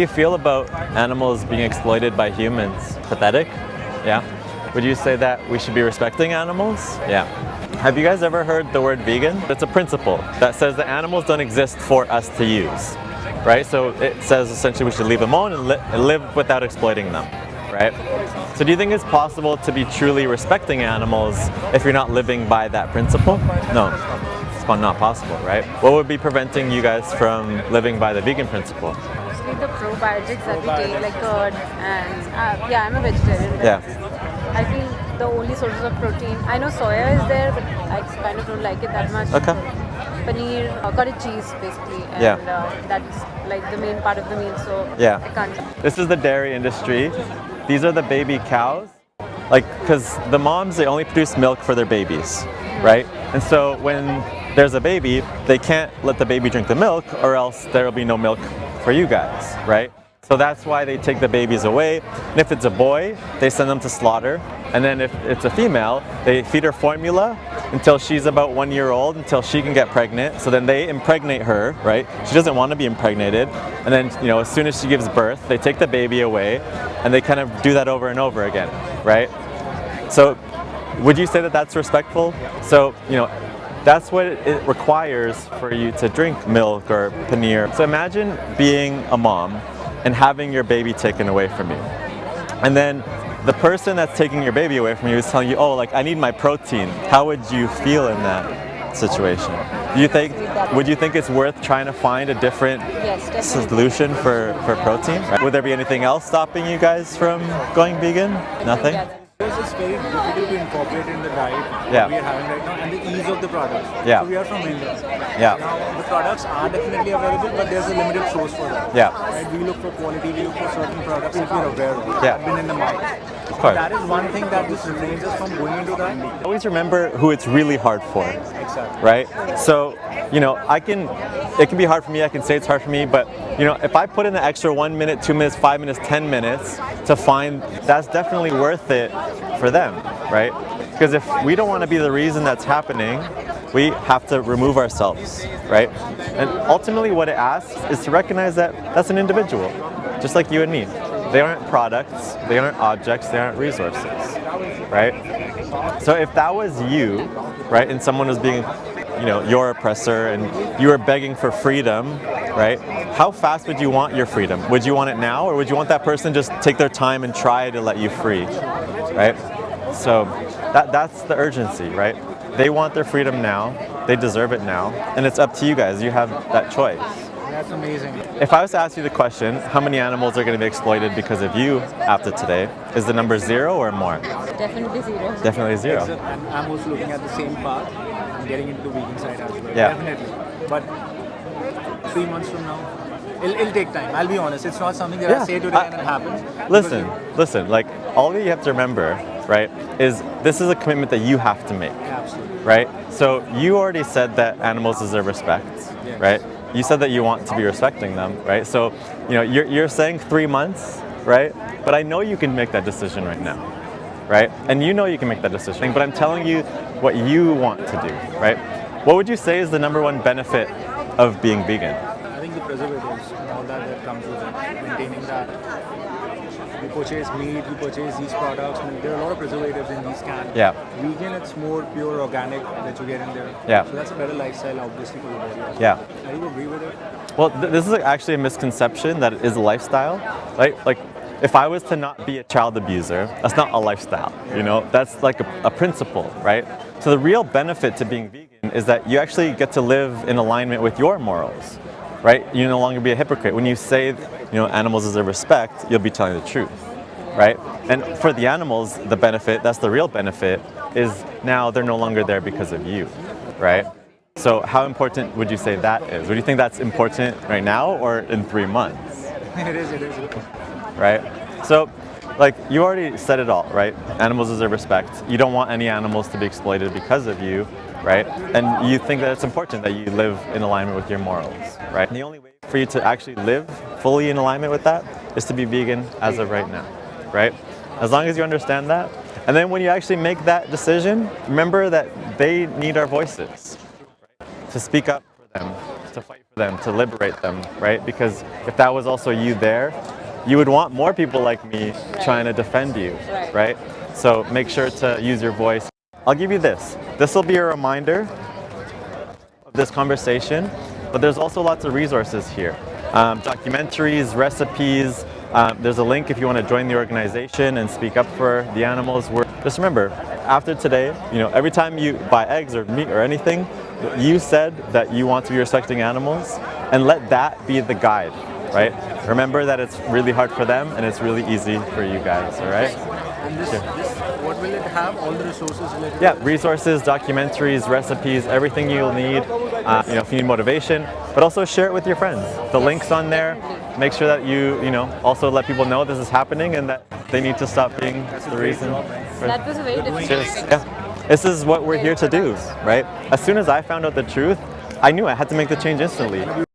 Do you feel about animals being exploited by humans? Pathetic? Yeah. Would you say that we should be respecting animals? Yeah. Have you guys ever heard the word vegan? It's a principle that says that animals don't exist for us to use, right? So it says essentially we should leave them alone and live without exploiting them, right? So do you think it's possible to be truly respecting animals if you're not living by that principle? No, it's not possible, right? What would be preventing you guys from living by the vegan principle? The probiotics that we take, like curd, and yeah, I'm a vegetarian. Yeah. I feel the only sources of protein, I know soya is there, but I kind of don't like it that much. Okay. Paneer, cottage cheese, basically, and Yeah. that's like the main part of the meal. So Yeah. I can't. This is the dairy industry. These are the baby cows. Like, because the moms, they only produce milk for their babies, right? And so when there's a baby, they can't let the baby drink the milk or else there'll be no milk for you guys, right? So that's why they take the babies away. And if it's a boy, they send them to slaughter. And then if it's a female, they feed her formula until she's about 1 year old, until she can get pregnant. So then they impregnate her, right? She doesn't want to be impregnated. And then, as soon as she gives birth, they take the baby away and they kind of do that over and over again, right? So would you say that that's respectful? So, that's what it requires for you to drink milk or paneer. So imagine being a mom and having your baby taken away from you. And then the person that's taking your baby away from you is telling you, oh, like I need my protein. How would you feel in that situation? Would you think it's worth trying to find a different solution for protein? Right? Would there be anything else stopping you guys from going vegan? Nothing? It's just very difficult to incorporate in the diet we are having right now, and the ease of the products. Yeah. So we are from India. Yeah. Now the products are definitely available, but there's a limited source for them. Yeah. Right? We look for quality, we look for certain products that we're aware of, Yeah. been in the market. Of course. That is one thing that just refrains us from going into that. Always remember who it's really hard for. Exactly. Right? So, it can be hard for me, I can say it's hard for me, but, if I put in the extra 1 minute, 2 minutes, 5 minutes, 10 minutes to find, that's definitely worth it for them, right? Because if we don't want to be the reason that's happening, we have to remove ourselves, right? And ultimately what it asks is to recognize that that's an individual, just like you and me. They aren't products, they aren't objects, they aren't resources, right? So if that was you, right, and someone was being, your oppressor and you were begging for freedom, right? How fast would you want your freedom? Would you want it now, or would you want that person just take their time and try to let you free, right? So that's the urgency, right? They want their freedom now, they deserve it now, and it's up to you guys. You have that choice. That's amazing. If I was to ask you the question, how many animals are going to be exploited because of you after today, is the number 0 or more? Definitely 0. Definitely 0. And I'm also looking at the same path and getting into the vegan side as well. Yeah. Definitely. But 3 months from now, it'll take time. I'll be honest. It's not something that I say today and it happens. Listen, like all you have to remember, right, is this is a commitment that you have to make. Absolutely. Right? So you already said that animals deserve respect, right? You said that you want to be respecting them, right? So, you're saying 3 months, right? But I know you can make that decision right now, right? And you know you can make that decision, but I'm telling you what you want to do, right? What would you say is the number 1 benefit of being vegan? I think the preservatives and all that comes with it, maintaining that. We purchase meat, we purchase these products, and there are a lot of preservatives in these cans. Yeah. Vegan, it's more pure organic that you get in there. Yeah. So that's a better lifestyle, obviously, for the body. Yeah. Do you agree with it? Well, this is actually a misconception that it is a lifestyle, right? Like, if I was to not be a child abuser, that's not a lifestyle, That's like a principle, right? So the real benefit to being vegan is that you actually get to live in alignment with your morals, right? You no longer be a hypocrite. When you say, animals deserve respect, you'll be telling the truth, right? And for the animals, the benefit, that's the real benefit, is now they're no longer there because of you, right? So how important would you say that is? Would you think that's important right now or in 3 months? It is. Right? So, like, you already said it all, right? Animals deserve respect. You don't want any animals to be exploited because of you, right? And you think that it's important that you live in alignment with your morals, right? And the only way for you to actually live fully in alignment with that is to be vegan as of right now, right? As long as you understand that. And then when you actually make that decision, remember that they need our voices, right? To speak up for them, to fight for them. for them, to liberate them, right? Because if that was also you there, you would want more people like me trying to defend you, right? So make sure to use your voice. I'll give you this. This will be a reminder of this conversation, but there's also lots of resources here. Documentaries, recipes. There's a link if you want to join the organization and speak up for the animals. Just remember, after today, every time you buy eggs or meat or anything, you said that you want to be respecting animals, and let that be the guide, right? Remember that it's really hard for them and it's really easy for you guys, all right? And this, what will it have? All the resources related? Yeah, resources, documentaries, recipes, everything you'll need. If you need motivation, but also share it with your friends. The link's on there. Make sure that you also let people know this is happening and that they need to stop being the reason. That was a very difficult. Yeah, this is what we're here to do, right? As soon as I found out the truth, I knew I had to make the change instantly.